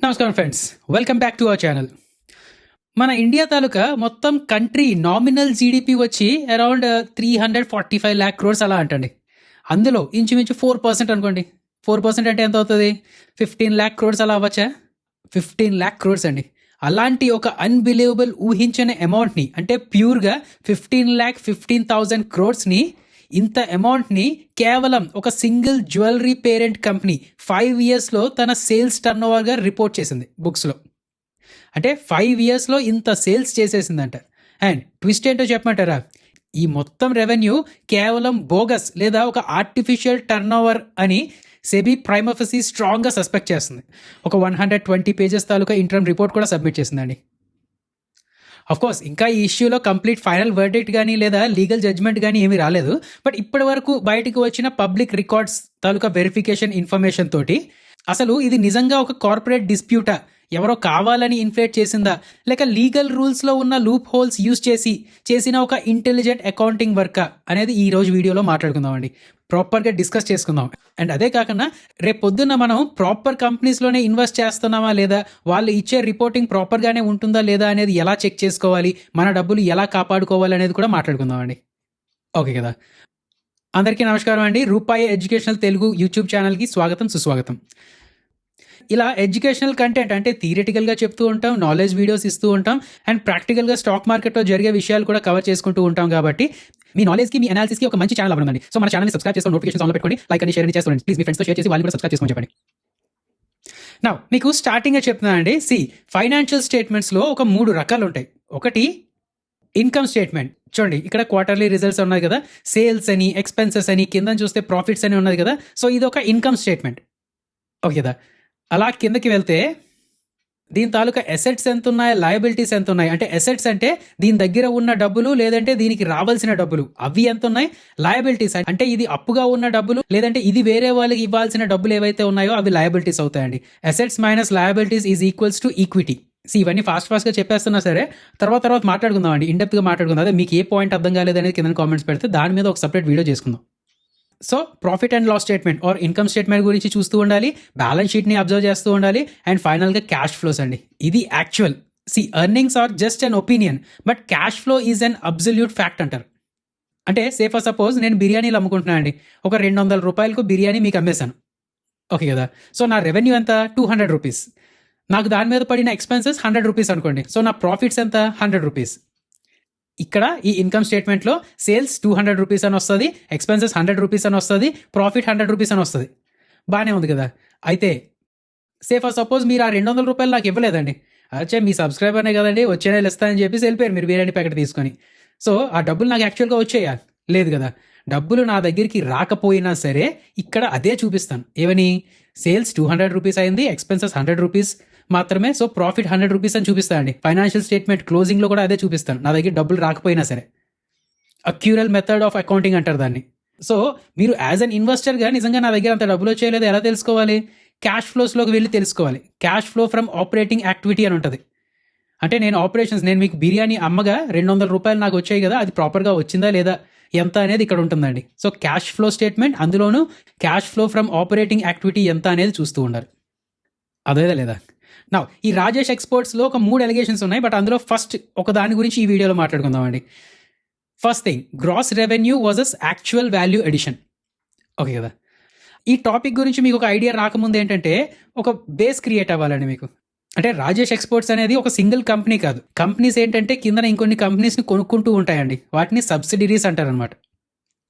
నమస్కారం friends, welcome back to our channel. మన India తాలూకా మొత్తం కంట్రీ నామినల్ జీడిపి వచ్చి అరౌండ్ 345 lakh crores అలా అంటండి. అందులో ఇంచుమించు 4% అనుకోండి. 4% అంటే ఎంత అవుతుంది? 15 lakh crores అలా అవ్వచ్చా? 15 lakh crores అండి. అలాంటి ఒక అన్బిలీవబుల్ ఊహించని అమౌంట్ని, అంటే ప్యూర్గా 15,15,000 crores ఇంత అమౌంట్ని కేవలం ఒక సింగిల్ జ్యువెలరీ పేరెంట్ కంపెనీ 5 yearsలో తన సేల్స్ టర్న్ ఓవర్గా రిపోర్ట్ చేసింది బుక్స్లో. అంటే 5 yearsలో ఇంత సేల్స్ చేసేసిందంట. అండ్ ట్విస్ట్ ఏంటో చెప్పమంటారా? ఈ మొత్తం రెవెన్యూ కేవలం బోగస్ లేదా ఒక ఆర్టిఫిషియల్ టర్న్ ఓవర్ అని సెబీ ప్రైమ్ ఆఫీసీ స్ట్రాంగ్గా సస్పెక్ట్ చేస్తుంది. ఒక 120 pages తాలూకా ఇంటర్మ్ రిపోర్ట్ కూడా సబ్మిట్ చేసిందండి. కోర్స్ ఇంకా ఈ ఇష్యూలో కంప్లీట్ ఫైనల్ వర్డిక్ట్ కానీ లేదా లీగల్ జడ్జ్మెంట్ కానీ ఏమీ రాలేదు. బట్ ఇప్పటి వరకు బయటకు వచ్చిన పబ్లిక్ రికార్డ్స్ తాలూకా వెరిఫికేషన్ ఇన్ఫర్మేషన్ తోటి అసలు ఇది నిజంగా ఒక కార్పొరేట్ డిస్ప్యూటా, ఎవరో కావాలని ఇన్ఫ్లేట్ చేసిందా, లేక లీగల్ రూల్స్లో ఉన్న లూప్ హోల్స్ యూజ్ చేసిన ఒక ఇంటెలిజెంట్ అకౌంటింగ్ వర్కా అనేది ఈ రోజు వీడియోలో మాట్లాడుకుందామండి. ప్రాపర్గా డిస్కస్ చేసుకుందాం. అండ్ అదే కాకుండా రేపు పొద్దున్న మనం ప్రాపర్ కంపెనీస్లోనే ఇన్వెస్ట్ చేస్తున్నామా లేదా, వాళ్ళు ఇచ్చే రిపోర్టింగ్ ప్రాపర్గానే ఉంటుందా లేదా అనేది ఎలా చెక్ చేసుకోవాలి, మన డబ్బులు ఎలా కాపాడుకోవాలి అనేది కూడా మాట్లాడుకుందామండి. ఓకే కదా. అందరికీ నమస్కారం అండి. రూపాయి ఎడ్యుకేషనల్ తెలుగు యూట్యూబ్ ఛానల్కి స్వాగతం, సుస్వాగతం. ఇలా ఎడ్యుకేషనల్ కంటెంట్ అంటే థియరిటికల్గా చెప్తూ ఉంటాం, నాలెడ్జ్ వీడియోస్ ఇస్తూ ఉంటాం, అండ్ ప్రాక్టికల్గా స్టాక్ మార్కెట్లో జరిగే విషయాలు కూడా కవర్ చేసుకుంటూ ఉంటాం. కాబట్టి మీ నాలెడ్జ్కి, మీ అనాలిసిస్కి ఒక మంచి ఛానల్ అవ్వండి. సో మన ఛానల్ని సబ్స్క్రైబ్ చేసుకొని నోటిఫికేషన్ ఆన్లో పెట్టుకొని లైక్ అని షేర్ అని చేస్తుండండి. ప్లీజ్ మీ ఫ్రెండ్స్తో షేర్ చేసి వాళ్ళు కూడా సబ్స్క్రైబ్ చేసుకొని చెప్పండి. నా మీకు స్టార్టింగ్గా చెప్తున్నానండి. ఫైనాన్షియల్ స్టేట్మెంట్స్లో ఒక 3 రకాలు ఉంటాయి. ఒకటి ఇన్కమ్ స్టేట్మెంట్. చూడండి, ఇక్కడ క్వార్టర్లీ రిజల్ట్స్ ఉన్నాయి కదా, సేల్స్ అని, ఎక్స్పెన్సెస్ అని, కింద చూస్తే ప్రాఫిట్స్ అని ఉన్నది కదా. సో ఇది ఒక ఇన్కమ్ స్టేట్మెంట్. ఓకే కదా. అలా కిందకి వెళ్తే దీని తాలూకా అసెట్స్ ఎంత ఉన్నాయి, లయబిలిటీస్ ఎంత ఉన్నాయి. అంటే అసెట్స్ అంటే దీని దగ్గర ఉన్న డబ్బులు లేదంటే దీనికి రావాల్సిన డబ్బులు, అవి ఎంత ఉన్నాయి. లయబిలిటీస్ అంటే ఇది అప్పుగా ఉన్న డబ్బులు లేదంటే ఇది వేరే వాళ్ళకి ఇవ్వాల్సిన డబ్బులు ఏవైతే ఉన్నాయో అవి లయబిలిటీస్ అవుతాయండి. Assets minus liabilities is equals to equity. ఇవన్నీ ఫాస్ట్గా చెప్పేస్తున్నా సరే, తర్వాత మాట్లాడుకుందాం అండి, ఇన్డెప్త్గా మాట్లాడుకుందాం. అదే మీకు ఏ పాయింట్ అర్థం కాలేదనేది కింద కామెంట్స్ పెడితే దాని మీద ఒక సపరేట్ వీడియో చేసుకుందాం. So profit and loss statement or income statement గురించి చూస్తూ ఉండాలి, బ్యాలెన్స్ షీట్ని అబ్జర్వ్ చేస్తూ ఉండాలి, అండ్ ఫైనల్గా క్యాష్ ఫ్లోస్ అండి. ఇది actual. Earnings are just an opinion, but cash flow is an absolute fact అంటారు. అంటే ఫర్ సపోజ్ నేను బిర్యానీలు అమ్ముకుంటున్నాను అండి. ఒక 200 రూపాయలకు బిర్యానీ మీకు అమ్మేశాను. ఓకే కదా. సో నా రెవెన్యూ ఎంత? 200 రూపీస్. నాకు దాని మీద పడిన ఎక్స్పెన్సెస్ 100 రూపీస్ అనుకోండి. సో నా ప్రాఫిట్స్ ఎంత? 100 రూపీస్. ఇక్కడ ఈ ఇన్కమ్ స్టేట్మెంట్లో సేల్స్ 200 రూపీస్ అని వస్తుంది, ఎక్స్పెన్సెస్ 100 రూపీస్ అని వస్తుంది, ప్రాఫిట్ 100 రూపీస్ అని వస్తుంది. బాగానే ఉంది కదా. అయితే ఫర్ సపోజ్ మీరు ఆ 200 రూపాయలు నాకు ఇవ్వలేదండి. అచ్చే మీ సబ్స్క్రైబర్నే కదండి, వచ్చే నెల ఇస్తానని చెప్పేసి వెళ్ళిపోయారు మీరు బిర్యానీ ప్యాకెట్ తీసుకొని. సో ఆ డబ్బులు నాకు యాక్చువల్గా వచ్చేయా? లేదు కదా. డబ్బులు నా దగ్గరికి రాకపోయినా సరే ఇక్కడ అదే చూపిస్తాను. ఏమని? సేల్స్ 200 రూపీస్ అయింది, ఎక్స్పెన్సెస్ 100 రూపీస్ మాత్రమే, సో ప్రాఫిట్ 100 రూపీస్ అని చూపిస్తానండి. ఫైనాన్షియల్ స్టేట్మెంట్ క్లోజింగ్లో కూడా అదే చూపిస్తాను, నా దగ్గర డబ్బులు రాకపోయినా సరే. అక్యూరల్ మెథడ్ ఆఫ్ అకౌంటింగ్ అంటారు దాన్ని. సో మీరు యాజ్ అన్ ఇన్వెస్టర్గా నిజంగా నా దగ్గర అంత డబ్బులు వచ్చేయలేదు ఎలా తెలుసుకోవాలి? క్యాష్ ఫ్లోస్లోకి వెళ్ళి తెలుసుకోవాలి. Cash flow from operating activity అని ఉంటుంది. అంటే నేను మీకు బిర్యానీ అమ్మగా 200 రూపాయలు నాకు వచ్చాయి కదా, అది ప్రాపర్గా వచ్చిందా లేదా ఎంత అనేది ఇక్కడ ఉంటుందండి. సో క్యాష్ ఫ్లో స్టేట్మెంట్, అందులోనూ cash flow from operating activity ఎంత అనేది చూస్తూ ఉండాలి. అదేదా లేదా? నా ఈ రాజేష్ ఎక్స్పోర్ట్స్లో ఒక 3 allegations ఉన్నాయి. బట్ అందులో ఫస్ట్ ఒక దాని గురించి ఈ వీడియోలో మాట్లాడుకుందామండి. First thing, gross revenue versus actual value edition. Okay కదా. ఈ టాపిక్ గురించి మీకు ఒక ఐడియా రాకముందు ఏంటంటే ఒక బేస్ క్రియేట్ అవ్వాలండి మీకు. అంటే రాజేష్ ఎక్స్పోర్ట్స్ అనేది ఒక సింగిల్ కంపెనీ కాదు. కంపెనీస్ ఏంటంటే కింద ఇంకొన్ని కంపెనీస్ని కొనుక్కుంటూ ఉంటాయండి, వాటిని సబ్సిడరీస్ అంటారనమాట.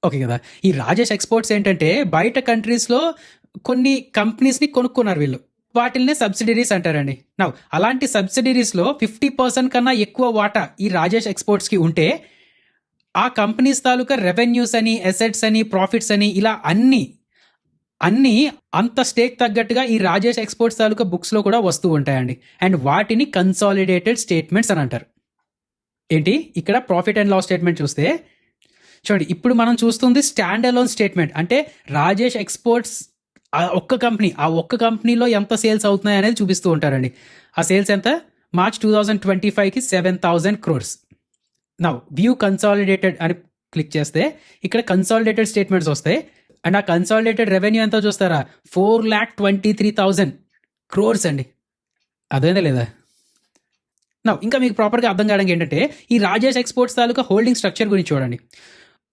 ఓకే కదా. ఈ రాజేష్ ఎక్స్పోర్ట్స్ ఏంటంటే బయట కంట్రీస్లో కొన్ని కంపెనీస్ని కొనుక్కున్నారు వీళ్ళు, వాటిల్నే సబ్సిడరీస్ అంటారండి. నా అలాంటి సబ్సిడరీస్లో 50% కన్నా ఎక్కువ వాటా ఈ రాజేష్ ఎక్స్పోర్ట్స్కి ఉంటే ఆ కంపెనీస్ తాలూకా రెవెన్యూస్ అని, అసెట్స్ అని, ప్రాఫిట్స్ అని ఇలా అన్నీ అంత స్టేక్ తగ్గట్టుగా ఈ రాజేష్ ఎక్స్పోర్ట్స్ తాలూకా బుక్స్లో కూడా వస్తూ ఉంటాయండి. అండ్ వాటిని కన్సాలిడేటెడ్ స్టేట్మెంట్స్ అని అంటారు. ఏంటి ఇక్కడ ప్రాఫిట్ అండ్ లాస్ స్టేట్మెంట్ చూస్తే చూడండి, ఇప్పుడు మనం చూస్తుంది స్టాండ్ అలోన్ స్టేట్మెంట్. అంటే రాజేష్ ఎక్స్పోర్ట్స్ ఆ ఒక్క కంపెనీలో ఎంత సేల్స్ అవుతున్నాయి అనేది చూపిస్తూ ఉంటారండి. ఆ సేల్స్ ఎంత? మార్చ్ 2025కి 7,000 crores. నౌ వ్యూ కన్సాలిడేటెడ్ అని క్లిక్ చేస్తే ఇక్కడ కన్సాలిడేటెడ్ స్టేట్మెంట్స్ వస్తాయి. అండ్ ఆ కన్సాలిడేటెడ్ రెవెన్యూ ఎంతో చూస్తారా? 4,23,000 crores అండి. అదేనా లేదా? ఇంకా మీకు ప్రాపర్గా అర్థం కావడానికి ఏంటంటే ఈ రాజేష్ ఎక్స్పోర్ట్స్ తాలూకా హోల్డింగ్ స్ట్రక్చర్ గురించి చూడండి.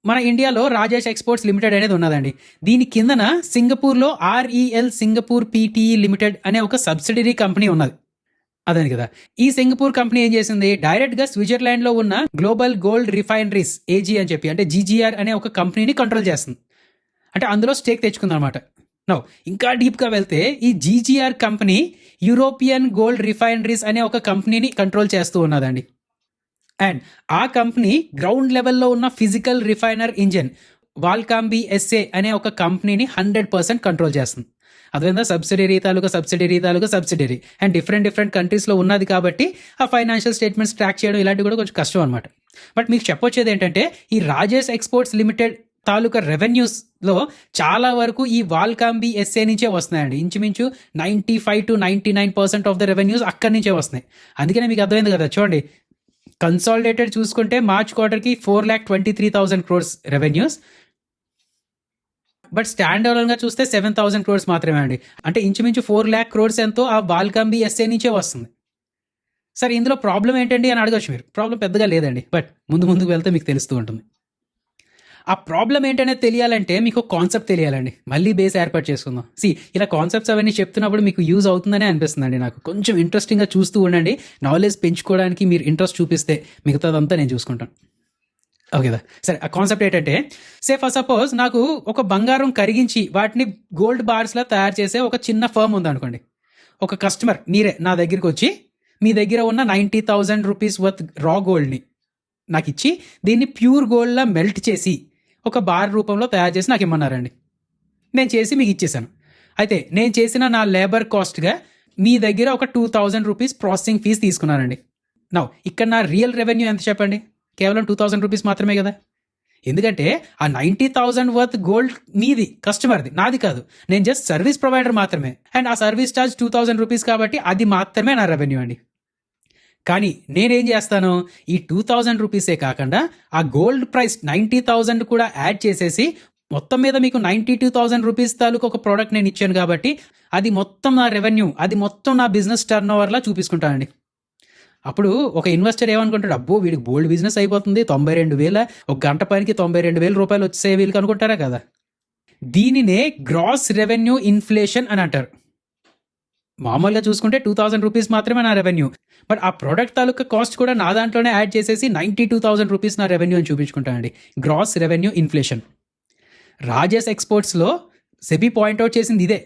మన ఇండియాలో రాజేష్ ఎక్స్పోర్ట్స్ లిమిటెడ్ అనేది ఉన్నదండి. దీని కిందన సింగపూర్లో ఆర్ఈఎల్ సింగపూర్ పీటీఈ లిమిటెడ్ అనే ఒక సబ్సిడరీ కంపెనీ ఉన్నది. అదే కదా, ఈ సింగపూర్ కంపెనీ ఏం చేసింది, డైరెక్ట్గా స్విట్జర్లాండ్లో ఉన్న గ్లోబల్ గోల్డ్ రిఫైనరీస్ ఏజీ అని చెప్పి, అంటే జీజీఆర్ అనే ఒక కంపెనీని కంట్రోల్ చేస్తుంది. అంటే అందులో స్టేక్ తెచ్చుకుంది అనమాట. ఇంకా డీప్గా వెళ్తే ఈ GGR company European gold refineries అనే ఒక కంపెనీని కంట్రోల్ చేస్తూ ఉన్నదండి. అండ్ ఆ కంపెనీ గ్రౌండ్ లెవెల్లో ఉన్న ఫిజికల్ రిఫైనర్ ఇంజిన్ వాల్కాంబీ ఎస్ఏ అనే ఒక కంపెనీని 100% కంట్రోల్ చేస్తుంది. అదేవిధంగా సబ్సిడరీ అండ్ డిఫరెంట్ కంట్రీస్లో ఉన్నది కాబట్టి ఆ ఫైనాన్షియల్ స్టేట్మెంట్స్ ట్రాక్ చేయడం ఇలాంటివి కూడా కొంచెం కష్టం అనమాట. బట్ మీకు చెప్పొచ్చేది ఏంటంటే ఈ రాజేష్ ఎక్స్పోర్ట్స్ లిమిటెడ్ తాలూకా రెవెన్యూస్లో చాలా వరకు ఈ వాల్కాంబీ ఎస్ఏ నుంచే వస్తున్నాయండి. ఇంచుమించు 95 to 99% ఆఫ్ ద రెవెన్యూస్ అక్కడి నుంచే వస్తున్నాయి. అందుకనే మీకు అర్థమైంది కదా, చూడండి కన్సాలిడేటెడ్ చూసుకుంటే మార్చ్ క్వార్టర్కి 4,23,000 crores రెవెన్యూస్, బట్ స్టాండ్ అలోన్గా చూస్తే 7,000 crores మాత్రమే అండి. అంటే ఇంచుమించు 4 lakh crores ఎంతో ఆ వాల్కాంబీ ఎస్ఏ నుంచే వస్తుంది. సరే ఇందులో ప్రాబ్లం ఏంటండి అని అడగచ్చు మీరు. ప్రాబ్లం పెద్దగా లేదండి, బట్ ముందుకు వెళ్తే మీకు తెలుస్తూ ఉంటుంది. ఆ ప్రాబ్లం ఏంటనేది తెలియాలంటే మీకు కాన్సెప్ట్ తెలియాలండి. మళ్ళీ బేస్ ఏర్పాటు చేసుకుందాం. ఇలా కాన్సెప్ట్స్ అవన్నీ చెప్తున్నప్పుడు మీకు యూజ్ అవుతుందనే అనిపిస్తుందండి నాకు. కొంచెం ఇంట్రెస్టింగ్గా చూస్తూ ఉండండి. నాలెడ్జ్ పెంచుకోవడానికి మీరు ఇంట్రెస్ట్ చూపిస్తే మిగతాదంతా నేను చూసుకుంటాను. ఓకేదా? సరే, ఆ కాన్సెప్ట్ ఏంటంటే, ఫర్ సపోజ్ నాకు ఒక బంగారం కరిగించి వాటిని గోల్డ్ బార్స్లా తయారు చేసే ఒక చిన్న ఫర్మ్ ఉందనుకోండి. ఒక కస్టమర్ మీరే నా దగ్గరికి వచ్చి మీ దగ్గర ఉన్న 90,000 rupees వర్త్ రా గోల్డ్ని నాకు ఇచ్చి దీన్ని ప్యూర్ గోల్డ్లా మెల్ట్ చేసి ఒక బార్ రూపంలో తయారు చేసి నాకు ఇమ్మన్నారండి. నేను చేసి మీకు ఇచ్చేసాను. అయితే నేను చేసిన నా లేబర్ కాస్ట్గా మీ దగ్గర ఒక 2,000 rupees ప్రాసెసింగ్ ఫీజు తీసుకున్నానండి. ఇక్కడ నా రియల్ రెవెన్యూ ఎంత చెప్పండి? కేవలం 2,000 rupees మాత్రమే కదా. ఎందుకంటే ఆ 90,000 వర్త్ గోల్డ్ మీది, కస్టమర్ది, నాది కాదు. నేను జస్ట్ సర్వీస్ ప్రొవైడర్ మాత్రమే. అండ్ ఆ సర్వీస్ ఛార్జ్ 2,000 rupees కాబట్టి అది మాత్రమే నా రెవెన్యూ అండి. కానీ నేనేం చేస్తాను, ఈ 2,000 రూపీసే కాకుండా ఆ గోల్డ్ ప్రైస్ 90,000 కూడా యాడ్ చేసేసి మొత్తం మీద మీకు 92,000 రూపీస్ తాలూకు ఒక ప్రోడక్ట్ నేను ఇచ్చాను కాబట్టి అది మొత్తం నా రెవెన్యూ, అది మొత్తం నా బిజినెస్ టర్న్ ఓవర్లా చూపించుకుంటానండి. అప్పుడు ఒక ఇన్వెస్టర్ ఏమనుకుంటాడు, అబ్బో వీడికి బోల్డ్ బిజినెస్ అయిపోతుంది, 92,000, ఒక గంట పనికి 92,000 రూపాయలు వచ్చే వీళ్ళకి అనుకుంటారా కదా. దీనినే గ్రాస్ రెవెన్యూ ఇన్ఫ్లేషన్ అని అంటారు. మామూలుగా చూసుకుంటే 2,000 రూపీస్ మాత్రమే నా రెవెన్యూ, బట్ ఆ ప్రోడక్ట్ తాలూకా కాస్ట్ కూడా నా దాంట్లోనే యాడ్ చేసేసి 92,000 రూపీస్ నా రెవెన్యూ అని చూపించుకుంటానండి. Gross revenue inflation. రాజేష్ ఎక్స్పోర్ట్స్లో సెబీ పాయింట్అవుట్ చేసింది ఇదే.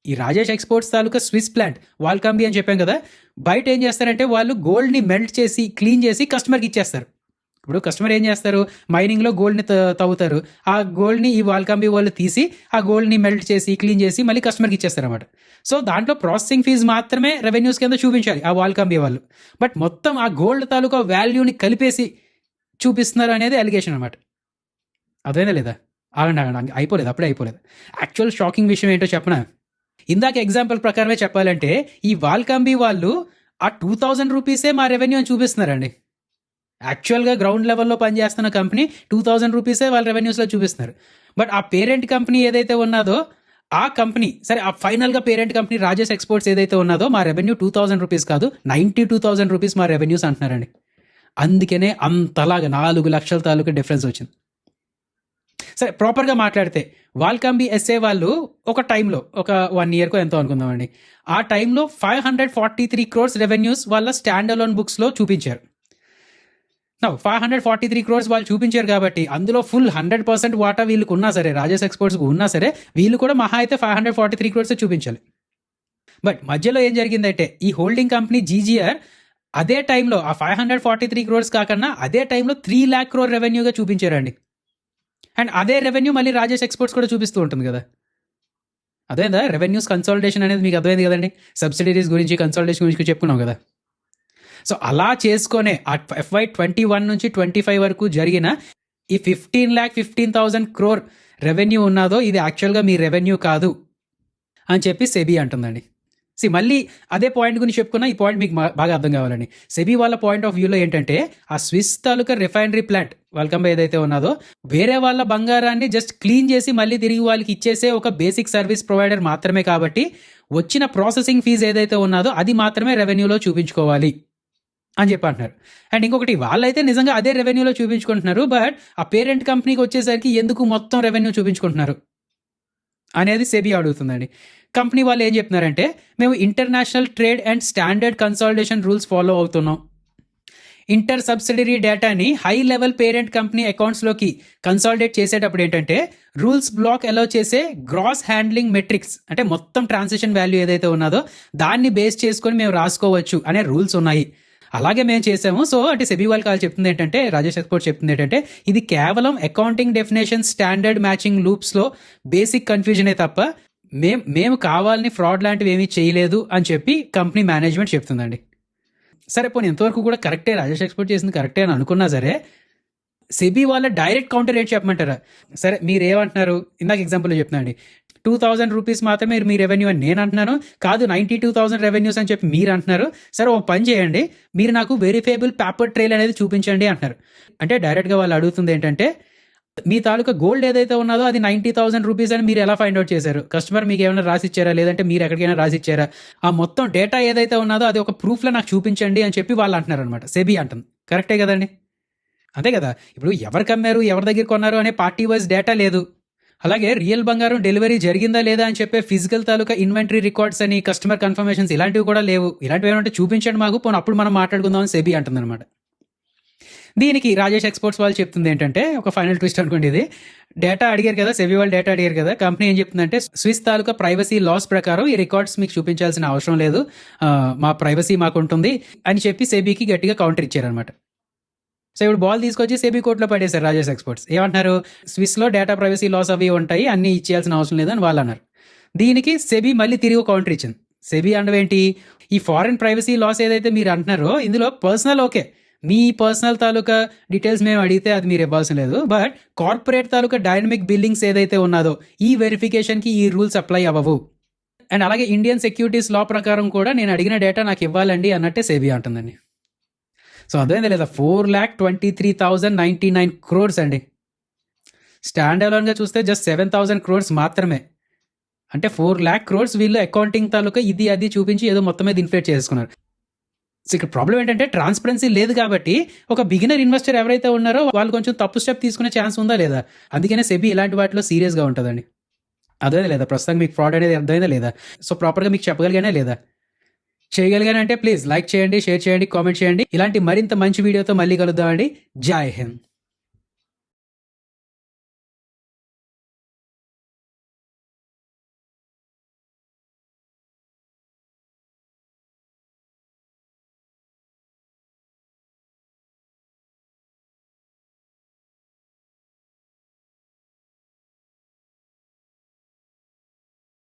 ఈ రాజేష్ ఎక్స్పోర్ట్స్ తాలూకా స్విస్ ప్లాంట్ వాల్కాంబీ అని చెప్పాం కదా, బయట ఏం చేస్తారంటే వాళ్ళు గోల్డ్ని మెల్ట్ చేసి క్లీన్ చేసి కస్టమర్కి ఇచ్చేస్తారు. ఇప్పుడు కస్టమర్ ఏం చేస్తారు, మైనింగ్లో గోల్డ్ని తవ్వుతారు. ఆ గోల్డ్ని ఈ వాల్కాంబీ వాళ్ళు తీసి ఆ గోల్డ్ని మెల్ట్ చేసి క్లీన్ చేసి మళ్ళీ కస్టమర్కి ఇచ్చేస్తారు అనమాట. సో దాంట్లో ప్రాసెసింగ్ ఫీజు మాత్రమే రెవెన్యూస్ కింద చూపించాలి ఆ వాల్కాంబీ వాళ్ళు. బట్ మొత్తం ఆ గోల్డ్ తాలూకా వాల్యూని కలిపేసి చూపిస్తున్నారు అనేది అలిగేషన్ అనమాట. అదేనా లేదా? ఆగండి, అయిపోలేదు, అప్పుడే అయిపోలేదు. యాక్చువల్ షాకింగ్ విషయం ఏంటో చెప్పనా? ఇందాక ఎగ్జాంపుల్ ప్రకారమే చెప్పాలంటే ఈ వాల్కాంబీ వాళ్ళు ఆ 2,000 రూపీసే మా రెవెన్యూ అని చూపిస్తున్నారండి. యాక్చువల్గా గ్రౌండ్ లెవెల్లో పనిచేస్తున్న కంపెనీ 2,000 రూపీసే వాళ్ళ రెవెన్యూస్లో చూపిస్తున్నారు. బట్ ఆ పేరెంట్ కంపెనీ ఏదైతే ఉన్నదో ఆ కంపెనీ, సరే ఆ ఫైనల్గా పేరెంట్ కంపెనీ రాజేష్ ఎక్స్పోర్ట్స్ ఏదైతే ఉన్నదో మా రెవెన్యూ 2,000 రూపీస్ కాదు, 92,000 రూపీస్ మా రెవెన్యూస్ అంటున్నారండి. అందుకనే అంతలాగా 4 లక్షల తాలూకా డిఫరెన్స్ వచ్చింది. సరే ప్రాపర్గా మాట్లాడితే వాల్కాంబీ ఎస్ఏ వాళ్ళు ఒక టైంలో ఒక 1 yearకో ఎంతో అనుకుందామండి, ఆ టైంలో 543 crores రెవెన్యూస్ వాళ్ళ స్టాండ్ అలోన్ బుక్స్లో చూపించారు. 543 crores వాళ్ళు చూపించారు కాబట్టి అందులో ఫుల్ 100% వాటా వీళ్ళకి ఉన్నా సరే, రాజేష్ ఎక్స్పోర్ట్స్కి ఉన్నా సరే, వీళ్ళు కూడా మహా అయితే 543 crores చూపించాలి. బట్ మధ్యలో ఏం జరిగిందంటే ఈ హోల్డింగ్ కంపెనీ జీజీఆర్ అదే టైంలో ఆ 543 crores కాకుండా అదే టైంలో 3 lakh crore రెవెన్యూగా చూపించారండి. అండ్ అదే రెవెన్యూ మళ్ళీ రాజేష్ ఎక్స్పోర్ట్స్ కూడా చూపిస్తూ ఉంటుంది కదా. అదేదా రెవెన్యూస్ కన్సాలిడేషన్ అనేది మీకు అర్థమైంది కదండి. సబ్సిడరీస్ గురించి, కన్సాలిడేషన్ గురించి చెప్పుకున్నాం కదా. సో అలా చేసుకొనే ఆ FY 21 నుంచి 25 వరకు జరిగిన ఈ 15,15,000 crore రెవెన్యూ ఉన్నదో ఇది యాక్చువల్గా మీ రెవెన్యూ కాదు అని చెప్పి సెబీ అంటుందండి. మళ్ళీ అదే పాయింట్ గురించి చెప్పుకున్నా, ఈ పాయింట్ మీకు బాగా అర్థం కావాలండి. సెబీ వాళ్ళ పాయింట్ ఆఫ్ వ్యూలో ఏంటంటే, ఆ స్విస్ తాలూకా రిఫైనరీ ప్లాంట్ వెల్కమ్ ఏదైతే ఉన్నదో, వేరే వాళ్ళ బంగారాన్ని జస్ట్ క్లీన్ చేసి మళ్ళీ తిరిగి వాళ్ళకి ఇచ్చేసే ఒక బేసిక్ సర్వీస్ ప్రొవైడర్ మాత్రమే కాబట్టి వచ్చిన ప్రాసెసింగ్ ఫీజు ఏదైతే ఉన్నదో అది మాత్రమే రెవెన్యూలో చూపించుకోవాలి అని చెప్పి అంటున్నారు. అండ్ ఇంకొకటి, వాళ్ళైతే నిజంగా అదే రెవెన్యూలో చూపించుకుంటున్నారు, బట్ ఆ పేరెంట్ కంపెనీకి వచ్చేసరికి ఎందుకు మొత్తం రెవెన్యూ చూపించుకుంటున్నారు అనేది సెబీ అడుగుతుందండి. కంపెనీ వాళ్ళు ఏం చెప్తున్నారంటే, మేము international trade and standard consolidation rules follow అవుతున్నాం. ఇంటర్ సబ్సిడరీ డేటాని హై లెవెల్ పేరెంట్ కంపెనీ అకౌంట్స్లోకి కన్సాలిడేట్ చేసేటప్పుడు ఏంటంటే, రూల్స్ బ్లాక్ అలౌ చేసే గ్రాస్ హ్యాండ్లింగ్ మెట్రిక్స్, అంటే మొత్తం ట్రాన్సాక్షన్ వాల్యూ ఏదైతే ఉన్నదో దాన్ని బేస్ చేసుకొని మేము రాసుకోవచ్చు అనే రూల్స్ ఉన్నాయి. అలాగే మేము చేసాము. సో అంటే సెబీ వాళ్ళు కాల్ చెప్తుంది ఏంటంటే, రాజేష్ ఎక్స్పోర్ట్ చెప్తుంది ఏంటంటే, ఇది కేవలం అకౌంటింగ్ డెఫినేషన్ స్టాండర్డ్ మ్యాచింగ్ లూప్స్లో బేసిక్ కన్ఫ్యూజనే తప్ప మేము కావాలని ఫ్రాడ్ లాంటివి ఏమీ చేయలేదు అని చెప్పి కంపెనీ మేనేజ్మెంట్ చెప్తుందండి. సరే, పోనీ ఎంతవరకు కూడా కరెక్టే, రాజేష్ ఎక్స్పోర్ట్ చేసింది కరెక్టే అని అనుకున్నా సరే, సెబీ వాళ్ళ డైరెక్ట్ కౌంటర్ ఏంటి చెప్పమంటారా? సరే, మీరు ఏమంటున్నారు? ఇందాక ఎగ్జాంపుల్ చెప్తున్నాండి, 2000 రూపీస్ మాత్రమే మీ రెవెన్యూ అని నేను అంటున్నాను, కాదు 92,000 రెవెన్యూస్ అని చెప్పి మీరు అంటున్నారు. సరే, ఓ పని చేయండి, మీరు నాకు వెరిఫైబుల్ పేపర్ ట్రైల్ అనేది చూపించండి అంటున్నారు. అంటే డైరెక్ట్గా వాళ్ళు అడుగుతుంది ఏంటంటే, మీ తాలూకా గోల్డ్ ఏదైతే ఉన్నదో అది 90,000 రూపీస్ అని మీరు ఎలా ఫైండ్ అవుట్ చేశారు? కస్టమర్ మీకు ఏమైనా రాసిచ్చారా, లేదంటే మీరు ఎక్కడికైనా రాసిచ్చారా? ఆ మొత్తం డేటా ఏదైతే ఉన్నదో అది ఒక ప్రూఫ్లో నాకు చూపించండి అని చెప్పి వాళ్ళు అంటున్నారు అనమాట. సెబీ అంటుంది. కరెక్టే కదండి? అంతే కదా. ఇప్పుడు ఎవరికి అమ్మారు, ఎవరి దగ్గర కొన్నారు అనే పార్టీ వైజ్ డేటా లేదు. అలాగే రియల్ బంగారం డెలివరీ జరిగిందా లేదా అని చెప్పే ఫిజికల్ తాలూకా ఇన్వెంటరీ రికార్డ్స్ అని, కస్టమర్ కన్ఫర్మేషన్స్ ఇలాంటివి కూడా లేవు. ఇలాంటివి ఏమంటే చూపించండి మాకు, పోనీ అప్పుడు మనం మాట్లాడుకుందాం అని సెబీ అంటుందన్నమాట. దీనికి రాజేష్ ఎక్స్పోర్ట్స్ వాళ్ళు చెప్తుంది ఏంటంటే, ఒక ఫైనల్ ట్విస్ట్ అనుకోండి ఇది, డేటా అడిగారు కదా, సెబీ వాళ్ళు డేటా అడిగారు కదా, కంపెనీ ఏం చెప్తుందంటే, స్విస్ తాలూకా ప్రైవసీ లాస్ ప్రకారం ఈ రికార్డ్స్ మీకు చూపించాల్సిన అవసరం లేదు, మా ప్రైవసీ మాకు ఉంటుంది అని చెప్పి సెబీకి గట్టిగా కౌంటర్ ఇచ్చారనమాట. సో ఇప్పుడు బాల్ తీసుకొచ్చి సెబీ కోర్టులో పడేశారు రాజేష్ ఎక్స్పోర్ట్స్. ఏమంటున్నారు? స్విస్లో డేటా ప్రైవసీ లాస్ అవి ఉంటాయి, అన్నీ ఇచ్చేయాల్సిన అవసరం లేదని వాళ్ళు అన్నారు. దీనికి సెబీ మళ్ళీ తిరిగి కౌంటర్ ఇచ్చింది. సెబీ అంటే ఈ ఫారెన్ ప్రైవసీ లాస్ ఏదైతే మీరు అంటున్నారో ఇందులో పర్సనల్ ఓకే, మీ పర్సనల్ తాలూకా డీటెయిల్స్ మేము అడిగితే అది మీరు ఇవ్వాల్సిన లేదు, బట్ కార్పొరేట్ తాలూకా డైనమిక్ బిల్లింగ్స్ ఏదైతే ఉన్నదో ఈ వెరిఫికేషన్కి ఈ రూల్స్ అప్లై అవ్వవు. అండ్ అలాగే ఇండియన్ సెక్యూరిటీస్ లా ప్రకారం కూడా నేను అడిగిన డేటా నాకు ఇవ్వాలండి అన్నట్టే సెబీ అంటుందండి. సో అర్థమైందా లేదా? 4,23,099 crores అండి. స్టాండ్ అలోన్గా చూస్తే జస్ట్ 7,000 crores మాత్రమే. అంటే 4,00,000 crores వీళ్ళు అకౌంటింగ్ తాలూకా ఇది అది చూపించి ఏదో మొత్తం మీద ఇన్ఫ్లేట్ చేసుకున్నారు. సో ఇక్కడ ప్రాబ్లం ఏంటంటే ట్రాన్స్పరెన్సీ లేదు కాబట్టి ఒక బిగినర్ ఇన్వెస్టర్ ఎవరైతే ఉన్నారో వాళ్ళు కొంచెం తప్పు స్టెప్ తీసుకునే ఛాన్స్ ఉందా లేదా? అందుకనే సెబీ ఇలాంటి వాటిలో సీరియస్గా ఉంటుందండి. అదే లేదా? ప్రస్తుతం మీకు ఫ్రాడ్ అనేది అర్థమైందా లేదా? సో ప్రాపర్గా మీకు చెప్పగలిగానే లేదా? చేయగలిగానంటే ప్లీజ్ లైక్ చేయండి, షేర్ చేయండి, కామెంట్ చేయండి. ఇలాంటి మరింత మంచి వీడియోతో మళ్ళీ కలుద్దామండి. జై హింద్.